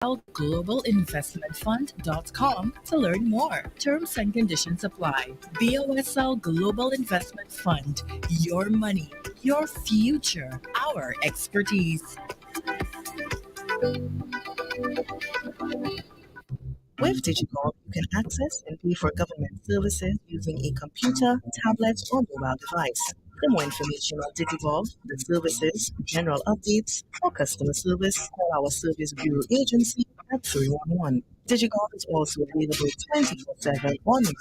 BOSLGlobalInvestmentFund.com to learn more. Terms and conditions apply. BOSL Global Investment Fund. Your money, your future, our expertise. With Digital, you can access and pay for government services using a computer, tablet, or mobile device. For more information on Digital, the services, general updates, or customer service, call our Service Bureau agency at 311. Digital is also available 24/7 online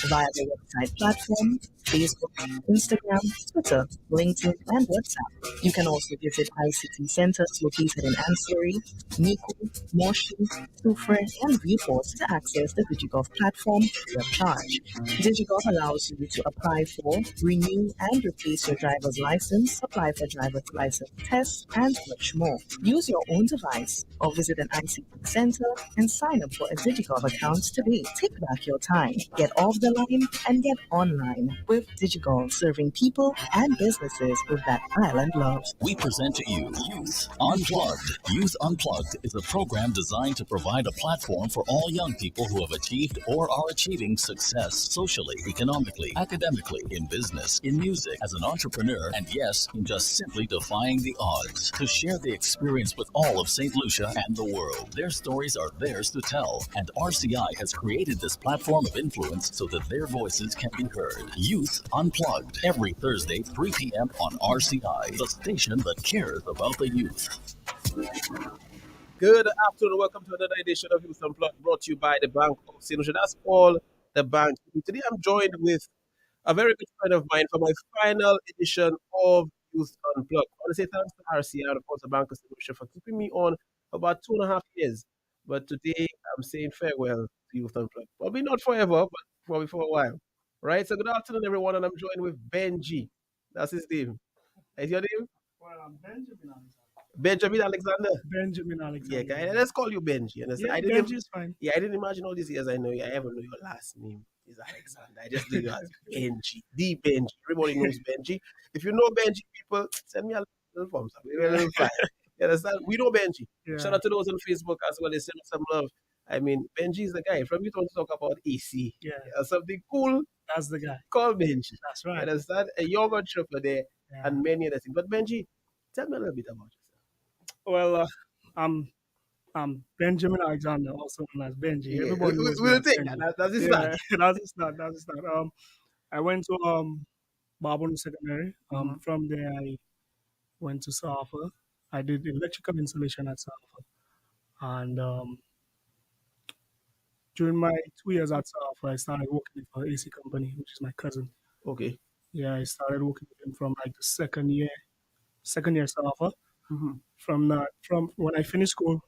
via the website platform, Facebook, Instagram, Twitter, LinkedIn, and WhatsApp. You can also visit ICT centers located in Ancillary, Nico, Moshi, Sufre, and Viewport to access the DigiGov platform free of charge. DigiGov allows you to apply for, renew, and replace your driver's license, apply for driver's license tests, and much more. Use your own device or visit an ICT center and sign up for a DigiGov account today. Take back your time, get off the line, and get online with DigiGov, serving people and businesses with that island love. We present to you Youth Unplugged. Youth Unplugged is a program designed to provide a platform for all young people who have achieved or are achieving success socially, economically, academically, in business, in music, as an entrepreneur, and yes, in just simply defying the odds. To share the experience with all of St. Lucia and the world. Their stories are theirs to tell, and RCI has created this platform of influence so that their voices can be heard. Youth Unplugged, every Thursday, 3 p.m. on RCI, the station that cares about the youth. Good afternoon. Welcome to another edition of Youth Unplugged, brought to you by the Bank of St. Lucia. That's all the bank. Today I'm joined with a very good friend of mine for my final edition of Youth Unplugged. I want to say thanks to RCI and of course the Bank of St. Lucia for keeping me on for about 2.5 years. But today I'm saying farewell to Youth Unplugged. Probably not forever, but probably for a while. Right? So good afternoon, everyone, and I'm joined with Benji. That's his name. Is your name? Well, I'm Benjamin Alexander. Benjamin Alexander. Benjamin Alexander. Yeah, guy, let's call you Benji. Understand? Yeah, Benji is fine. Yeah, I didn't imagine all these years I know you. I ever know your last name is Alexander. I just knew you as Benji. The Benji. Everybody knows Benji. If you know Benji, people, send me a little thumbs up. A little fire. You understand? We know Benji. Yeah. Shout out to those on Facebook as well. They send us some love. I mean, Benji is the guy. From you to talk about AC. Yeah. Something cool. That's the guy. Call Benji. That's right. You understand? A young entrepreneur there Yeah. and many other things. But Benji, tell me a little bit about yourself. Well, I'm Benjamin Alexander, also known as Benji. Yeah. Everybody knows me We'll as take Benji. that. That's his Yeah, start. that's his start. That's his start. I went to Barbon Secondary. From there, I went to Safa. I did electrical installation at Safa. And during my 2 years at Safa, I started working for AC company, which is my cousin. Okay. Yeah, I started working with him from like the second year Safa. Mm-hmm. From when I finished school,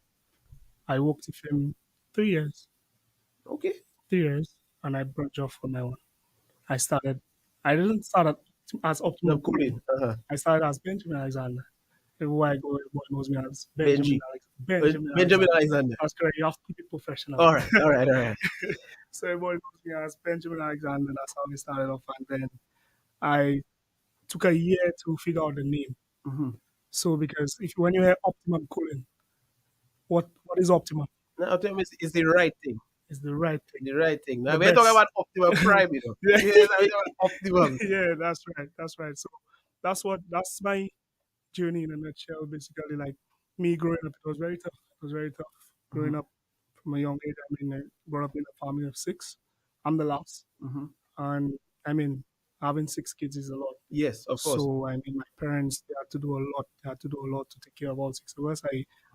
I worked with him 3 years. Okay. 3 years, and I branched off on my own. I didn't start as Optimum Cooling. Uh-huh. I started as Benjamin Alexander. Everywhere I go, everyone knows me as Benji. Benjamin Alexander. Alexander. That's correct. You have to keep it professional. All right. So everybody knows me as Benjamin Alexander. That's how we started off. And then I took a year to figure out the name. Mm-hmm. So because when you hear Optimum Cooling, what is Optimum? Now, Optimum is the right thing. It's the right thing. The right thing. Now, The we're talking best. about Optimum Prime, you know. Yeah. We're talking about Optimum. Yeah, that's right. So that's my journey in a nutshell. Basically, like me growing up, it was very tough. Growing up from a young age. I mean, I grew up in a family of 6. I'm the last, Mm-hmm. and I mean, having 6 kids is a lot. Yes, of course. So I mean, my parents, they had to do a lot. They had to do a lot to take care of all 6 of us.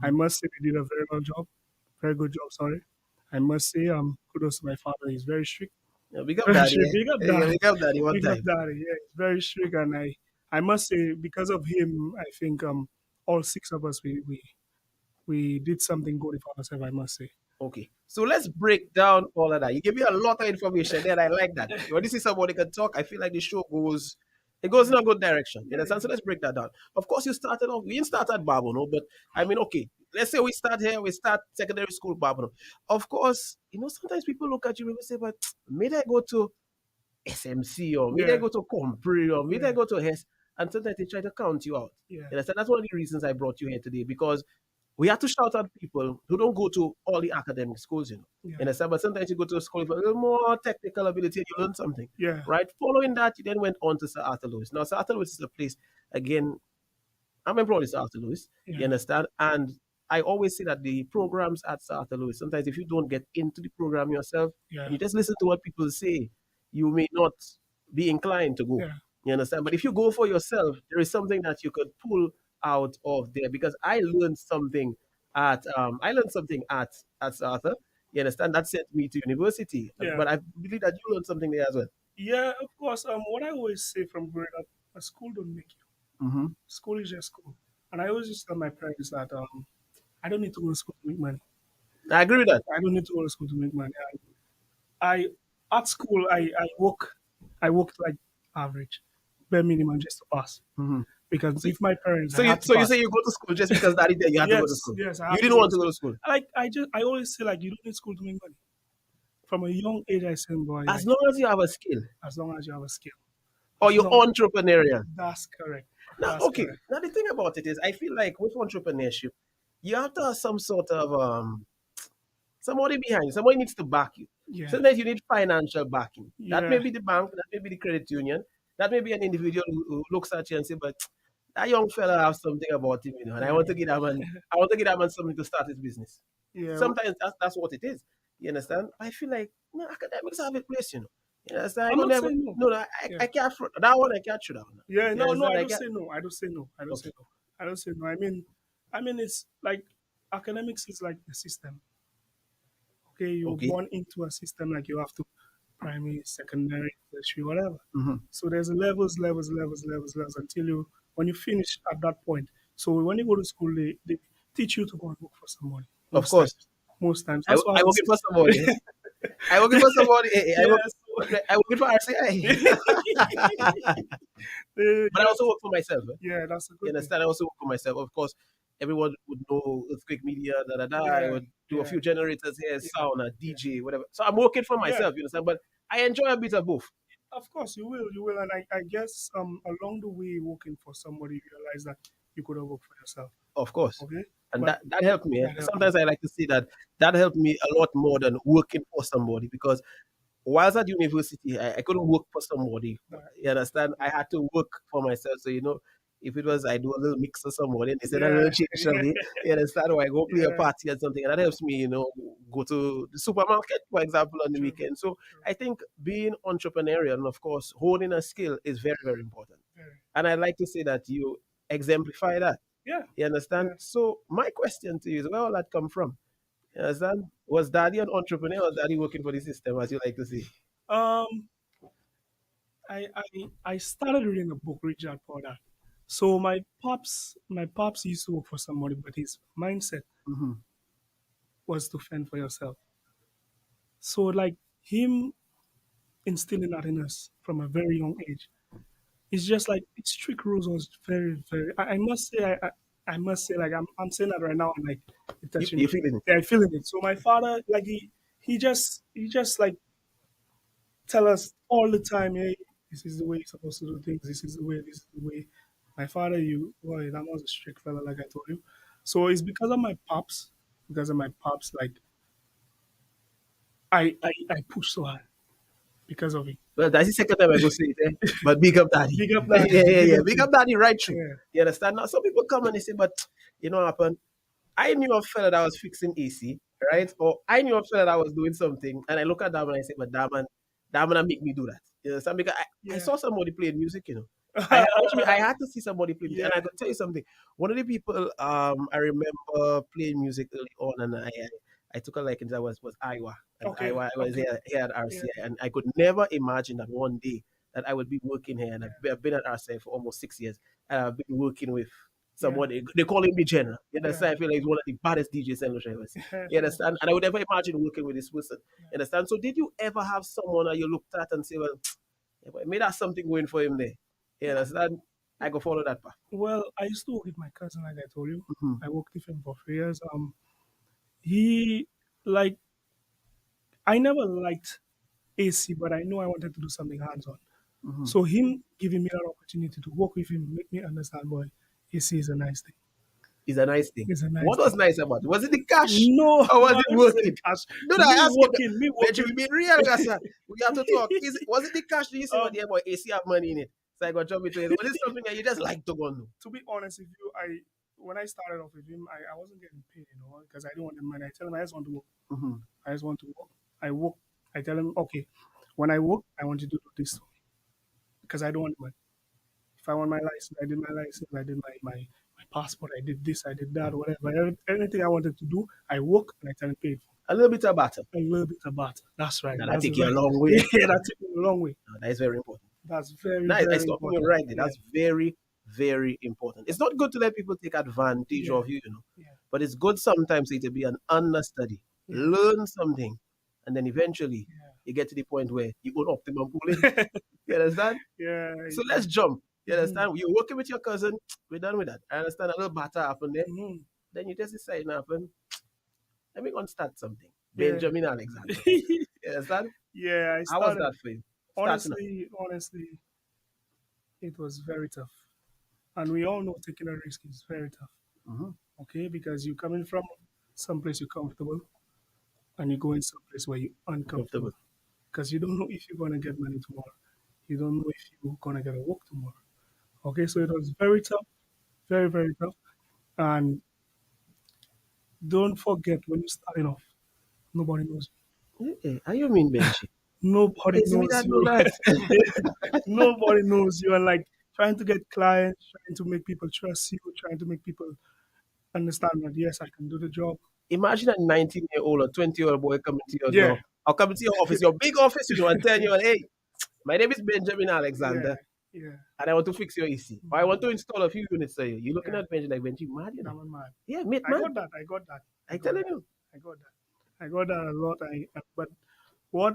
I must say they did a very good job. Sorry, I must say kudos to my father. He's very strict. Yeah, big up Very daddy. strict. Big up Yeah, daddy. big up daddy one Big up time. daddy. Yeah, he's very strict, and I must say because of him, I think all 6 of us we did something good for ourselves. I must say. Okay. So let's break down all of that. You give me a lot of information there. I like that. When you see somebody can talk, I feel like the show goes in a good direction. You understand? So let's break that down. Of course, we didn't start at Babono, but I mean, okay, let's say we start secondary school Babono. Of course, sometimes people look at you and say, but may I go to SMC or may I go to Compre or may I go to HES? And sometimes they try to count you out. Yeah. You understand? That's one of the reasons I brought you here today, because we have to shout at people who don't go to all the academic schools, Yeah. You understand? But sometimes you go to a school with a little more technical ability and you learn something, Yeah. right? Following that, you then went on to Sir Arthur Lewis. Now, Sir Arthur Lewis is a place, again, I'm employed with Sir Arthur Lewis, you Yeah. understand? And I always say that the programs at Sir Arthur Lewis, sometimes if you don't get into the program yourself and Yeah. you just listen to what people say, you may not be inclined to go. Yeah. You understand? But if you go for yourself, there is something that you could pull out of there because I learned something at Sir Arthur. You understand? That sent me to university. Yeah. But I believe that you learned something there as well. Yeah, of course. What I always say from growing up, a school don't make you. Mm-hmm. School is just school. And I always just tell my parents that I don't need to go to school to make money. I agree with that. I don't need to go to school to make money. I at school I worked like average, bare minimum just to pass. Mm-hmm. Because if my parents So I you had to so you pass. say you go to school just because daddy there, you have to go to Yes, school. yes, I You have to didn't go want to to go school. to school. Like I always say like you don't need school to make money. From a young age I say boy, As like long as you have a skill as long as you have a skill. or As you're long entrepreneurial. that's correct. Now, That's okay. correct. Now the thing about it is, I feel like with entrepreneurship, you have to have some sort of somebody behind you. Somebody needs to back you. Yeah. Sometimes you need financial backing. That may Yeah. be the bank, that may be the credit union, that may be an individual who looks at you and say, "But that young fella has something about him, and I Yeah. want to give that man, I want to give that man something to start his business." Yeah. Sometimes that's what it is. You understand? I feel like no, academics have a place, You understand? I I'm could not never. saying no. No, no, Yeah. I can't. That one I can't shoot that one. Yeah, You no, no, understand? I I don't can't. say no. I don't say no. I don't say Okay. no. I don't say no. I mean, it's like academics is like the system. Okay, you're Okay. born into a system like you have to primary, secondary, tertiary, whatever. Mm-hmm. So there's levels until you when you finish at that point. So when you go to school, they teach you to go and work for somebody. Of Most times, course. most times. That's why I I would working say. for somebody. I working for somebody. Yeah. I working for RCI. But I Yeah, also work for myself. yeah, that's a You good thing. understand? I also work for myself. Of course, everyone would know earthquake media, da da da. I Yeah, would do a yeah, few generators here, yeah, sound, a yeah, DJ, whatever. So I'm working for yeah. myself, you understand? But I enjoy a bit of both. Of course, you will, and I guess along the way working for somebody, you realize that you could have worked for yourself. Of course. Okay, And but that helped me. that helped you. Sometimes I like to say that that helped me a lot more than working for somebody because whilst at university, I couldn't work for somebody. That- You understand? I had to work for myself. So, if it was I do a little mix or somebody and they said a yeah, little change shortly, you understand? Or I go play a yeah, party or something, and that helps me, go to the supermarket, for example, on the true, weekend. So true, I think being entrepreneurial and, of course, holding a skill is very, very important. very, And I'd like to say that you exemplify that. yeah, You understand? yeah. So my question to you is where all that come from? You understand? Was daddy an entrepreneur or was daddy working for the system, as you like to say? Um, I started reading a book, Richard Dad. So my pops used to work for somebody, but his mindset Hmm. was to fend for yourself. So like him instilling that in us from a very young age. It's just like strict rules was very, very. I must say, I must say, like I'm saying that right now, and like it's touching You me. feeling it? Yeah, I'm feeling it. So my father, like he just like tell us all the time, hey, this is the way you're supposed to do things. This is the way. My father, you boy, that was a strict fella, like I told you. So it's because of my pops, like I push so hard because of it. Well, that's the second time I go say it, But big up daddy. Big up that, Yeah, yeah, big yeah. up Big him. up daddy right through. Yeah, You understand? Now some people come and they say, but you know what happened? I knew a fella that was fixing AC, right? Or I knew a fella that was doing something, and I look at that and I say, but that man make me do that. You understand? Because I yeah, saw somebody playing music. I had to see somebody play music, yeah, and I could tell you something. One of the people I remember playing music early on, and I took a liking to that was Iowa, and okay, Iowa I was okay, here at yeah, RCI, and I could never imagine that one day that I would be working here, and I've been at RCI for almost 6 years, and I've been working with yeah, someone they call him me General. You yeah, understand? I feel like he's one of the baddest DJs in Lucia ever seen. yeah, You understand? And I would never imagine working with this person. yeah. You understand? So did you ever have someone that you looked at and say, well, yeah, but maybe that's something going for him there? You understand? I go follow that path. Well, I used to work with my cousin, like I told you. Hmm. I worked with him for 3 years. He like I never liked AC, but I knew I wanted to do something hands-on. Hmm. So him giving me that opportunity to work with him make me understand, boy, AC is a nice thing. is a nice thing. It's a nice What was thing. nice about it? Was it the cash No, or was no, I it didn't say the working? cash. No, no, Me I ask you. working, me Benji, working. we be real, Gasa. We have to talk. Was it the cash? Do you say, but Um, yeah, boy, AC have money in it. So I got jump into it. Was it something that you just like to go on? to be honest with you, when I started off with him, I wasn't getting paid, because I didn't want the money. I tell him I just want to work. Mm-hmm. I just want to work. I work. I tell him, okay, when I work, I want you to do this because I don't want money. If I want my license, I did my license. I did my passport. I did this. I did that. Whatever. Anything I wanted to do, I work and I tell him pay for. A little bit of butter. A little bit of that. That's right. Now that That's take you a right. long way. Yeah, that took me a long way. No, that is very important. That's very, Nice. I very stop you important. right there. That's very, very important. It's not good to let people take advantage Yeah. of you, Yeah. But it's good sometimes to be an understudy, Yeah. learn something, and then eventually Yeah. you get to the point where you own optimum pooling. You understand? Yeah. So let's jump. You Mhm. understand? You're working with your cousin. We're done with that. I understand a little batter happened there. Mhm. Then you just decide, happen. Let me go and start something. Yeah. Benjamin Alexander. You understand? Yeah. I How was started. that for you? Starting up. Honestly, it was very tough. And we all know taking a risk is very tough. Mhm. Okay, because you're coming from someplace you're comfortable and you go in someplace where you're uncomfortable. Comfortable. Because you don't know if you're gonna get money tomorrow. You don't know if you're gonna get a work tomorrow. Okay, so it was very tough, very, very tough. And don't forget when you're starting off, nobody knows How you mean, Benji? you. Nobody Hey, see me knows that know you. that. Nobody knows you. And like trying to get clients, trying to make people trust you, trying to make people understand that yes, I can do the job. Imagine a 19-year-old or 20-year-old boy coming to your Yeah, door. I'll come to your office, your big office, and tell you, hey, my name is Benjamin yeah, Alexander, yeah. and I want to fix your AC. Or I want to install a few units for you. You're looking Yeah. at Benji like, Benji, mad, That was mad. Yeah, mate, I man. got that. I got that. I telling you. I got that. I got that a lot. But what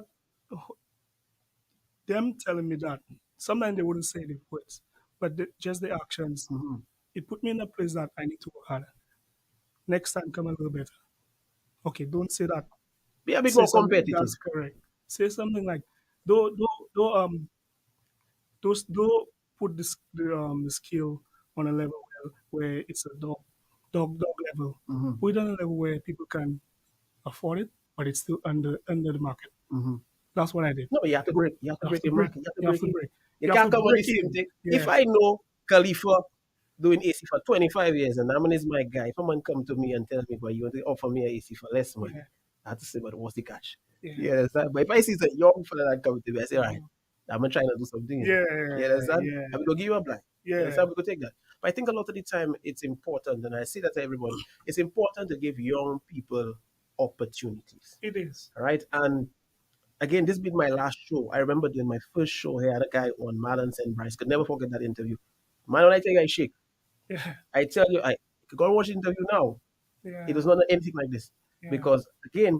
them telling me that sometimes they wouldn't say the words, but just the actions. Mhm. It put me in a place that I need to work harder. Next time, come a little better. Okay, don't say that. Be a bit Say more something competitive. that's correct. Say something like, don't put the skill on a level where it's a dog level. Mhm. Put it on a level where people can afford it, but it's still under the market. Mhm. That's what I did. No, but you have to break. You have to You have break to your break. market. You have to You have break to it. break. You You have can't to come on the break same in. thing. Yeah. If I know Khalifa doing AC for 25 years and Aman is my guy, if a man come to me and tell me, but you want to offer me a AC for less money, Yeah. I have to say, but what's the catch? Yeah. You understand? But if I see a young fella that come to me, I say, all right, I'm trying to do something. Yeah. You understand? Yeah. I'm going to give you a blind. You Yeah. understand? We could take that. But I think a lot of the time it's important, and I say that to everybody, it's important to give young people opportunities. It is. All right. And again, this being my last show. I remember doing my first show here. I had a guy on Marlon and Bryce. Could never forget that interview. Man, when I tell you I shake, Yeah. I tell you, I could go and watch the interview now. Yeah. It was not anything like this. Yeah. Because again,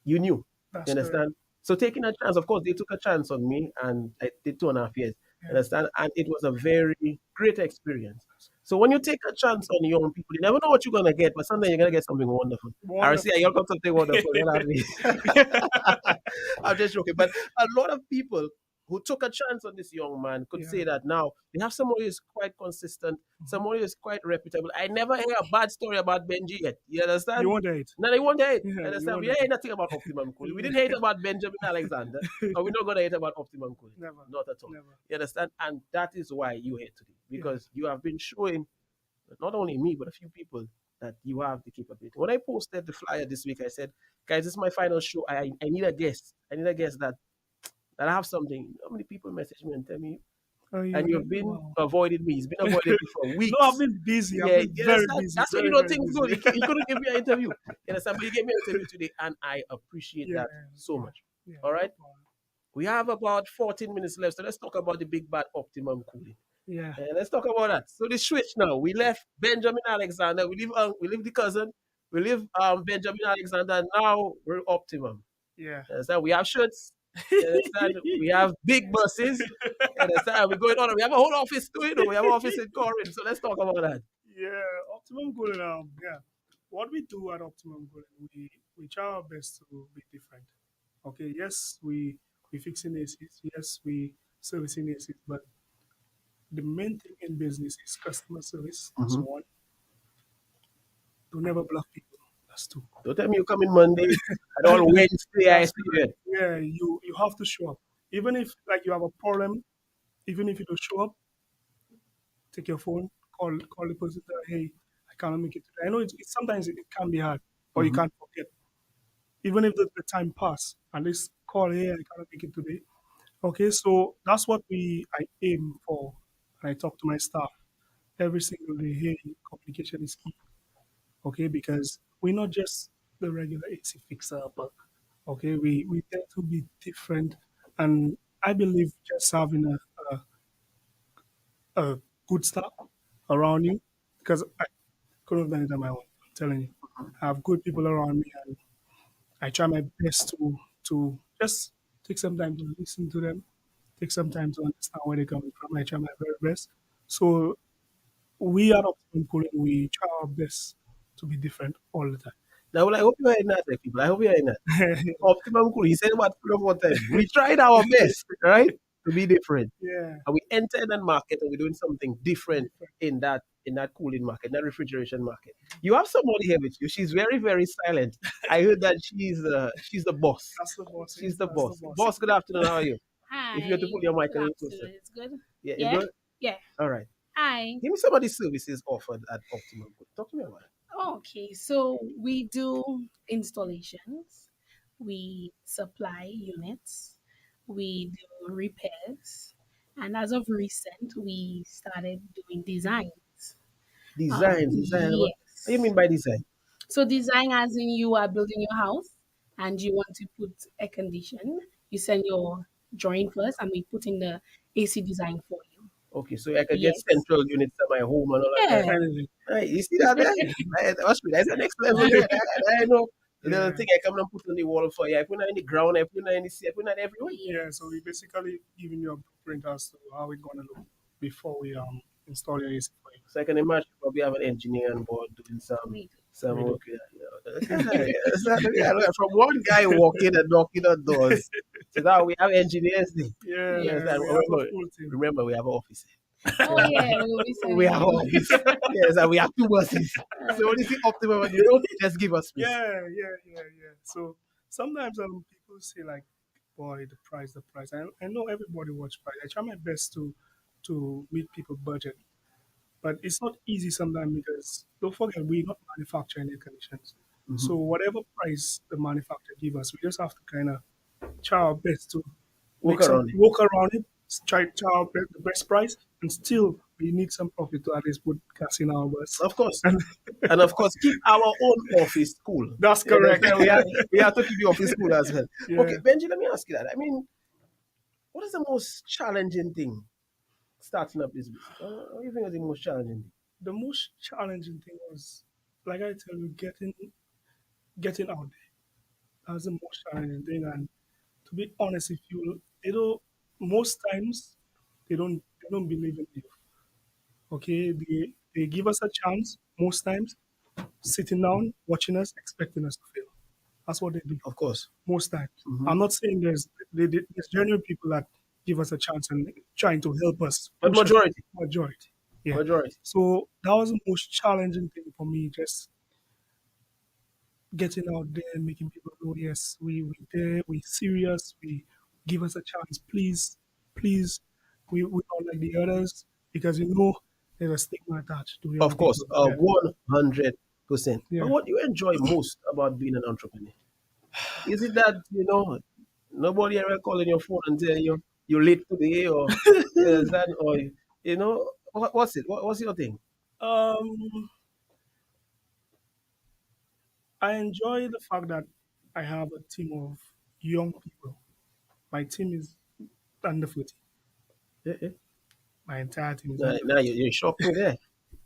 you knew. You That's understand? correct. So taking a chance, of course, they took a chance on me and I did 2.5 years. Yeah. Understand? And it was a very great experience. So when you take a chance on young people, you never know what you're gonna get, but someday you're gonna get something wonderful. Wonderful. RC, you got something wonderful. You know what I mean? I'm just joking. But a lot of people who took a chance on this young man could Yeah. say that now they have someone who is quite consistent, someone who is quite reputable. I never hear a bad story about Benji yet. You understand? You want it? No, they won't hate. Yeah, you Understand? won't We hate. ain't nothing about Optimum Cool. We didn't hate about Benjamin Alexander, and we're not gonna hate about Optimum Cool. Never. Not at all. Never. You understand? And that is why you hate today. Because you have been showing not only me, but a few people that you have the capability. When I posted the flyer this week, I said, guys, this is my final show. I need a guest. I need a guest that I have something. How many people message me and tell me, Oh, and you've been wow. avoiding me. He's been avoiding me for weeks. No, I've been busy. Yeah, I've been you very understand? busy. That's when very, you know very things busy. good. He couldn't give me an interview. You understand? But he gave me an interview today, and I appreciate Yeah, that so yeah, much. yeah. All right? We have about 14 minutes left, so let's talk about the big bad Optimum Cooling. Yeah. Let's talk about that. So the switch now. We left Benjamin Alexander. We leave the cousin. We leave Benjamin Alexander. Now we're Optimum. Yeah. You understand? We have shirts. You understand? We have big buses. You understand? We're going on. We have a whole office too, you know. We have an office in Corinth. So let's talk about that. Yeah. Optimum Golden. Yeah. What we do at Optimum Golden, we try our best to be different. Okay. Yes, we fixing ACs. Yes, we servicing ACs. But the main thing in business is customer service. That's Mhm. one. Don't never bluff people. That's two. Don't tell me you come in Monday and all Wednesday I That's see you. correct. Yeah, you have to show up. Even if like you have a problem, even if you don't show up, take your phone, call the person, tell, hey, I cannot make it today. I know sometimes it can be hard, or you Mhm. can't forget. Even if the time pass, at least call, hey, I cannot make it today. Okay, so that's what I aim for. And I talk to my staff every single day. Hey, communication is key. Okay, because we're not just the regular AC fixer, but okay, we tend to be different, and I believe just having a good staff around you, because I could have done it on my own. I'm telling you, I have good people around me, and I try my best to just take some time to listen to them, take some time to understand where they're coming from. I try my very best. So we are Optimum Cool, and we try our best to be different all the Now, well, I hope you are in that, people. I hope you are in that. time. Optimum cool. He said what full of one time. We tried our best, right? To be different. Yeah, And we entered that market and we're doing something different different. in that cooling market, that refrigeration market. You have somebody here with you. She's very, very silent. I heard that she's the boss. That's the boss. She's Yes, the that's the boss. boss. Boss, good afternoon. How are you? If you have to Hi, put your mic a good little closer. afternoon. It's good. Yeah, you Yeah, good? yeah. All right. Hi. Give me some of the services offered at Optimum Cool. Talk to me about it. Okay, so we do installations, we supply units, we do repairs, and as of recent, we started doing designs. Design. What do you Yes. mean by design? So design as in you are building your house and you want to put a condition, you send your drawing first, and we put in the AC design for you. Okay, so I can get Yes. central units at my home and all of that. Yeah. Anything. Right, you see that there? That's the next level there. I know. The little Yeah. thing I come and put on the wall for you. I put it in the ground, I put it in the sea, I put it everywhere. Yeah. So we basically giving you a blueprint as to how it's gonna look before we install your AC for you. So I can imagine probably have an engineer on board doing We do. some We do. work. From one guy walking and knocking on doors. So now we have engineers there. Yeah, Yes, man. and We have a remember, full team. remember we have an office. Oh yeah, we will be We sending have an you. office. Yes, and we have two buses. So when you see optimum on the road, just give us space. Yeah. So sometimes people say like, boy, the price, the price. I know everybody watch price. I try my best to meet people budget, but it's not easy sometimes because don't forget we're not manufacturing air conditions. So whatever price the manufacturer give us, we just have to kind of try our best to Walk make some around it. work around it, try our the best price, and still we need some profit to at least put gas in our bus. Of course. And And of course, keep our own office cool. that's You correct. understand? We have to keep the office cool as well. Okay, Yeah. Benji, let me ask you that. I mean, what is the most challenging thing starting up this business? What do you think is the most challenging thing? The most challenging thing was, like I tell you, getting out there. That's the most challenging thing. And to be honest, if you they don't most times they don't believe in you. Okay, they give us a chance most times, sitting down, watching us, expecting us to fail. That's what they do Of course. most times. Mhm. I'm not saying there's genuine people that give us a chance and trying to help us But push us. majority. Majority. Yeah. Majority. So that was the most challenging thing for me, just getting out there and making people know, yes, we there, we serious, we give us a chance, please. We not like the others because there's a stigma attached to young Of course. people. Yeah. 100%. But Yeah. what do you enjoy most about being an entrepreneur? Is it that, nobody ever calling your phone and tell you're late today or is that or what's it? What's your thing? Um I enjoy the fact that I have a team of young people. My team is under 40. Eh, eh. My entire team is Now, under now 40. you shocked me there.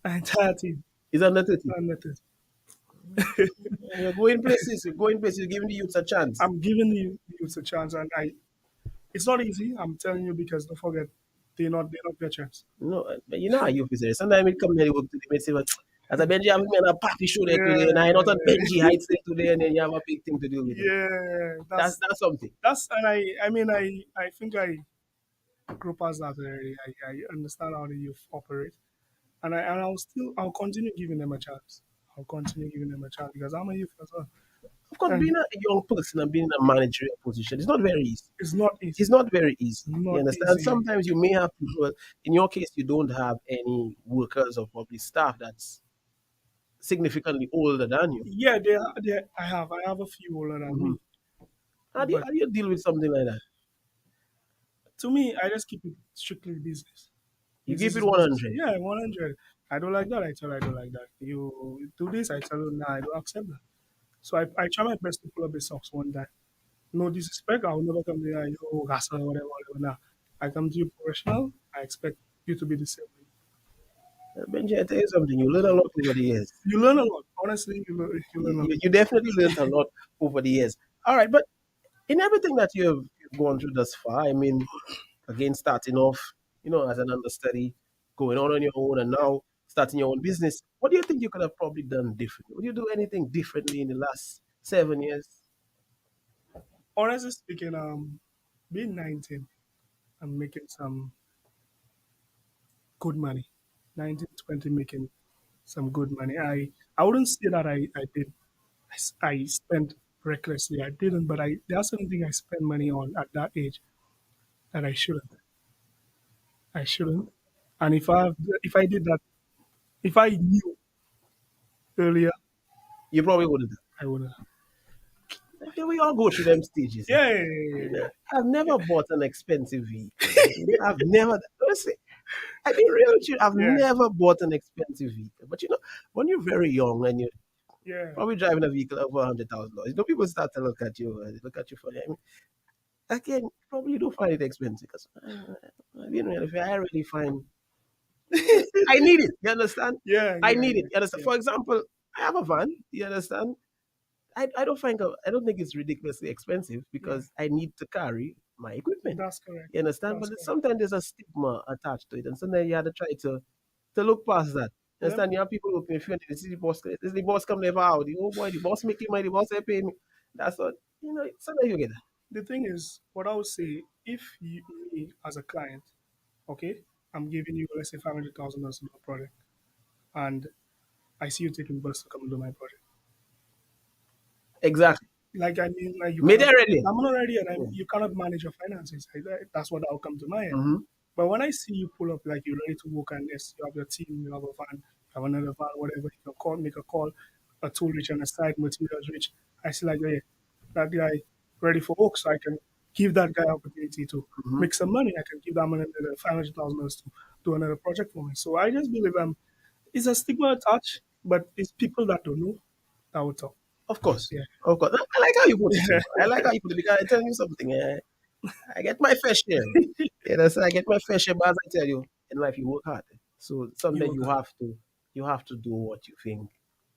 My entire team Is under is 30. under 30. And you're going places, giving the youths a chance. I'm giving the youths a chance, and it's not easy. I'm telling you because don't forget, they're not veterans. But you know how youth is there. Sometimes we come here to work today, we say, well, as a Benji, I'm in a party show there today, and I not on Yeah, Benji Heights there today, and then you have a big thing to deal with. yeah. That's something. That's and I mean I think I grew past that already. I understand how the youth operate, and I'll continue giving them a chance. I'll continue giving them a chance because I'm a youth as well. Of course, And being a young person and being in a managerial position is not very easy. it's not easy. It's not very easy. It's You not understand? easy. Sometimes you may have people. In your case, you don't have any workers or probably staff that's significantly older than you. Yeah, I have a few older than Hmm. me, but How do you deal with something like that? to me, I just keep it strictly business. You keep Business it is business. 100. Yeah, 100. I don't like that. I tell you I don't like that. You do this, I tell you, nah, I don't accept that. So I try my best to pull up the socks one time. No disrespect. I will never come to you and yo, hustle, whatever, whatever. Nah, I come to you professional. I expect you to be the same way. Benji, I tell you something. You learn a lot over the years. You learn a lot. Honestly, you learn a lot. You definitely learned a lot over the years. All right, but in everything that you've gone through thus far, I mean, again, starting off, as an understudy, going on your own, and now starting your own business, what do you think you could have probably done differently? Would you do anything differently in the last 7 years? Honestly speaking, being 19, I'm making some good money. 19, 20, making some good money. I wouldn't say that I did. I spent recklessly. I didn't, but there are certain things I spend money on at that age that I shouldn't. I shouldn't. And if I did that, if I knew earlier, You probably wouldn't have. I would have. Okay, we all go through them stages. Yeah, yeah, yeah, You yeah. know, I've never bought an expensive vehicle. I've never, honestly, I be real with you. I've Yeah, never bought an expensive vehicle. But when you're very young and you're yeah. probably driving a vehicle over $100,000, people start to look at you. They look at you funny. I mean, again, probably you don't find it expensive because being real, if I really find I need it. You understand? Yeah, I yeah, need it. yeah, You understand? yeah. For example, I have a van. You understand? I don't think it's ridiculously expensive Yeah. because I need to carry my equipment. That's correct. You understand? That's But correct. sometimes there's a stigma attached to it, and sometimes you have to try to look past that. You Yep. understand? You have people looking if you this is the boss come never out. Oh boy, the boss making money, the boss they pay me. That's what sometimes you get that. The thing is, what I would say, if you, me as a client, okay, I'm giving you, let's say, $500,000 for a project, and I see you taking bus to come and do my project. Exactly. Like I mean, like you Made cannot. it ready. I'm not ready, and Yeah. you cannot manage your finances. That's what I'll come to my end. Hmm. But when I see you pull up, like you're ready to work, and yes, you have your team, you have a van, you have another van, whatever, you can call, make a call, a tool rich and a side materials rich. I see like, hey, that guy ready for work, so I can give that guy opportunity to Hmm. make some money. I can give that man another $500,000 to do another project for me. So I just believe it's a stigma attached, but it's people that don't know that will talk. Of course. Yeah. Of course. I like how you put it. I like how you put it because I tell you something. I get my fair share. I get my fair share, but as I tell you, in life you work hard. So You someday work hard. you have to do what you think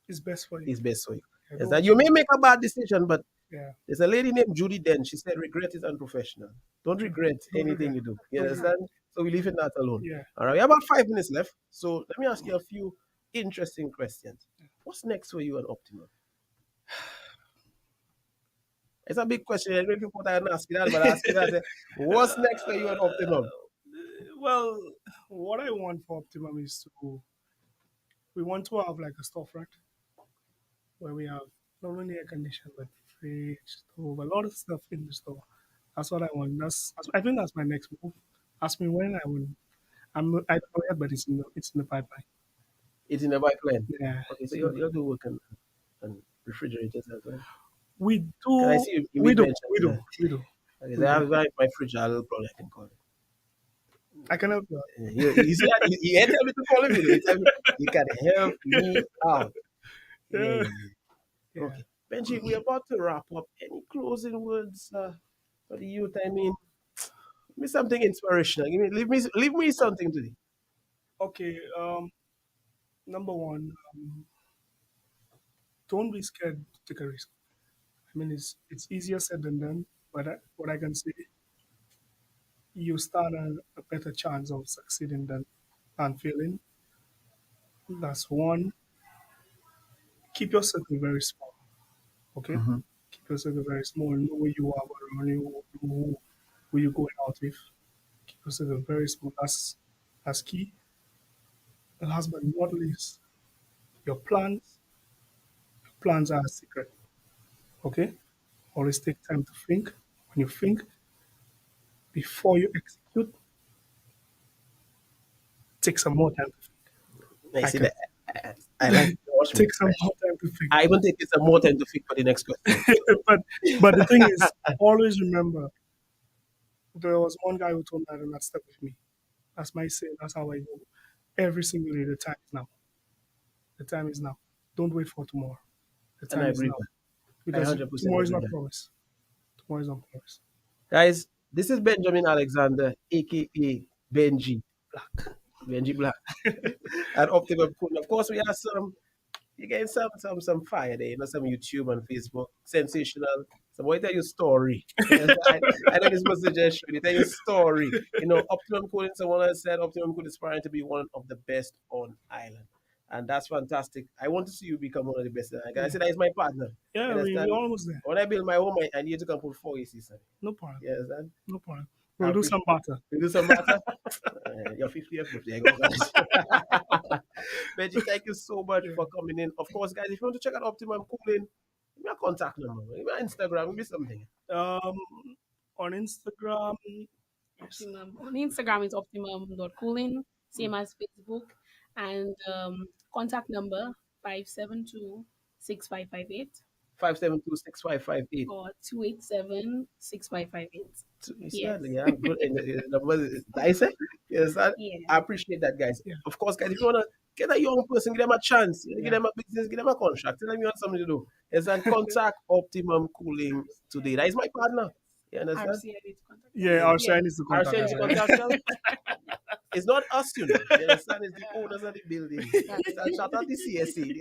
It's best for you. is best for you. Yeah, Yes, do that what you you may make a bad decision, but yeah. there's a lady named Judy Den. She said regret is unprofessional. Don't True. regret Don't anything regret. you do. You Don't regret. understand? So we leave it that alone. Yeah. All right, we have about 5 minutes left. So let me ask you a few interesting questions. What's next for you and Optimum? It's a big question. I don't know if people are asking that, but ask you that. What's next for you and Optimum? Well, what I want for Optimum is we want to have like a storefront where we have not only air conditioning but fridge, stove, a lot of stuff in the store. That's what I want. I think that's my next move. Ask me when I will. I don't know yet, but it's in the pipeline. It's in the pipeline. Yeah, Okay, so it's you'll do work on refrigerators as well. we Can I do, see you we made do, mention we to do, that? we do, Okay, so we I do. have my fridge. I'll probably I can call it. I can help you out. You see that? You ain't tell me to call him. You tell me you can help me out. Yeah, Yeah, yeah, yeah. yeah. Okay, Benji, we're about to wrap up. Any closing words for the youth? I mean, give me something inspirational. Leave me something today. Okay. Number one, don't be scared to take a risk. I mean, it's easier said than done, but what I can say, you stand a better chance of succeeding than failing. That's one. Keep your circle very small. Okay, Hmm. keep your circle very small. Know where you are around you, who you going out with. Keep your circle very small. That's key. And last but not least, your plans. Plans are a secret. Okay? Always take time to think. When you think, before you execute, take some more time to think. I I see can that. I like Josh. take some more time to think. I even think it's a more time to think for the next question. but the thing is, always remember, there was one guy who told me that, and that stuck with me. That's my saying. That's how I go. Every single day, the time is now. The time is now. Don't wait for tomorrow. The And I time is agree now. with that. I Because 100% tomorrow is agree with not that. promised. Tomorrow is not promised. Guys, this is Benjamin Alexander, aka Benji Black. Benji Black. And Optimum Cool. Of course, we have some, you getting some fire there, some YouTube and Facebook. Sensational. So boy tell you story. Yes, I know this was suggestion. They tell you story. Optimum Cooling, someone has said Optimum Cooling is aspiring to be one of the best on island. And that's fantastic. I want to see you become one of the best. I said that is my partner. Yeah, You we understand? almost there. When I build my home, I need to come put 4 AC. No problem. You understand? No problem. I We'll do appreciate some barter. you do some matter. Your 50th birthday. Guys. Benji, thank you so much for coming in. Of course, guys, if you want to check out Optimum Cooling, give me a contact number. Give me an Instagram. Give me something. Um, on Instagram, Optimum. On Instagram is optimum.cooling, same as Facebook. And contact number 572-6558 572-6558. or 287-6558. You see that? Yes. Yeah, good. And the number is nice. Yes, I Yeah. appreciate that, guys. Yeah. Of course, guys, if you want to get a young person, give them a chance. Give them a business, give them a contract. Tell them you want something to do. Yes, and contact Optimum Cooling today. That is my partner. You understand? RCI need to contact. yeah, our shine is to Our contact us. sales Right? contact. It's not us, you know. You understand? It's the owners of the building. Shout out the CSC.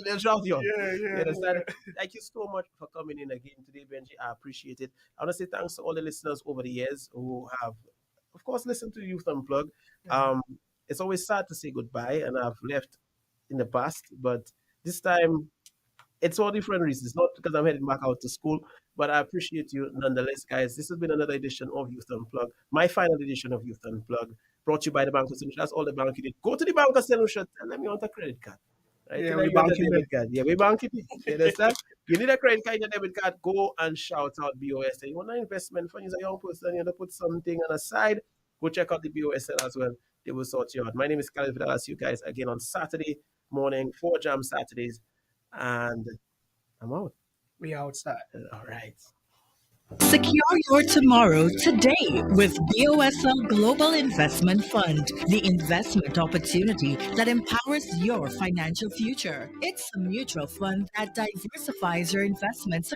They'll shout you. Yeah, You yeah. understand? Thank you so much for coming in again today, Benji. I appreciate it. I want to say thanks to all the listeners over the years who have, of course, listened to Youth Unplugged. It's always sad to say goodbye, and I've left in the past, but this time it's for different reasons. Not because I'm heading back out to school, but I appreciate you nonetheless, guys. This has been another edition of Youth Unplugged, my final edition of Youth Unplugged, brought to you by the Bank of Solution. That's all the bank you did. Go to the Bank of Solution, tell them you want a credit card. Right? Yeah, Tell we them you want a banking debit card. Yeah, we banking it. You understand? You need a credit card, a debit card, go and shout out BOS. You want an investment fund, you're a young person, you want to put something on the side, go check out the BOSL as well. They will sort you out. My name is Khalidd Vidal. I'll see you guys again on Saturday morning, 4 Jam Saturdays. And I'm out. We outside. All right. Secure your tomorrow today with BOSL Global Investment Fund, the investment opportunity that empowers your financial future. It's a mutual fund that diversifies your investments